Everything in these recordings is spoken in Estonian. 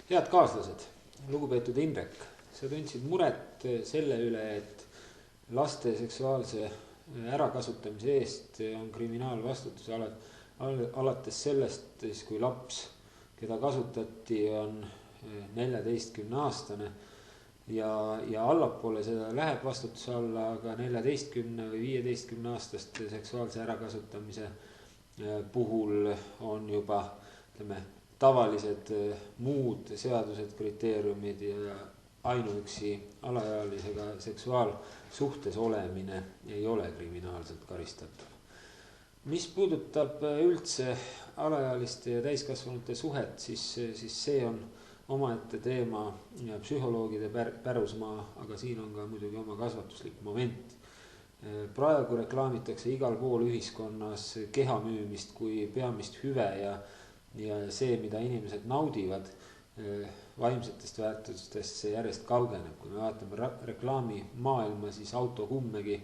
Head kaaslased, lugupeetud Indrek, sa tundsid muret selle üle, et laste seksuaalse ärakasutamise eest on kriminaalvastutus alates sellest, siis kui laps, keda kasutati, on 14-aastane ja allapoole seda läheb vastutuse alla, aga 14 või 15-aastaste seksuaalse ärakasutamise puhul on juba, ütleme, tavalised muud seadused, kriteeriumid ja ainuüksi alaealisega seksuaalsuhtes olemine ei ole kriminaalselt karistatav. Mis puudutab üldse alaealiste ja täiskasvanute suhet, siis see on omaette teema ja psühholoogide pärusmaa, aga siin on ka muidugi oma kasvatuslik moment. Praegu reklaamitakse igal pool ühiskonnas keha müümist kui peamist hüve ja see, mida inimesed naudivad, vaimsetest väärtustest see järjest kaugeneb. Kui me vaatame reklaami maailma, siis autokummegi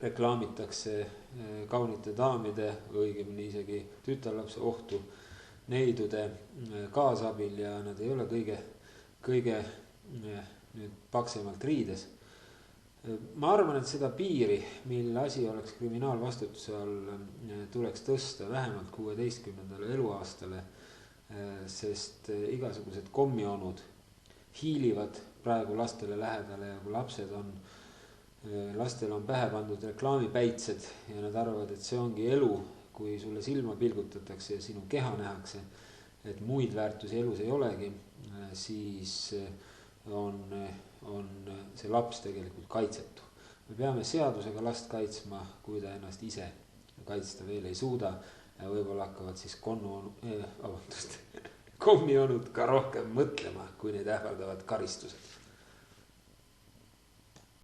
reklaamitakse kaunite daamide, õigemini isegi tütarlapse ohtu neidude kaasabil ja nad ei ole kõige nüüd paksemalt riides. Ma arvan, et seda piiri, mille asi oleks kriminaalvastutuse all, tuleks tõsta vähemalt 16. eluaastale, sest igasugused kommionud hiilivad praegu lastele lähedale ja kui lastel on pähe pandud reklaamipäitsed ja nad arvavad, et see ongi elu, kui sulle silma pilgutatakse ja sinu keha nähakse, et muid väärtusi elus ei olegi, siis on see laps tegelikult kaitsetu. Me peame seadusega last kaitsma, kui ta ennast ise kaitsta veel ei suuda ja võib-olla hakkavad siis kommionud ka rohkem mõtlema, kui neid ähvardavad karistused.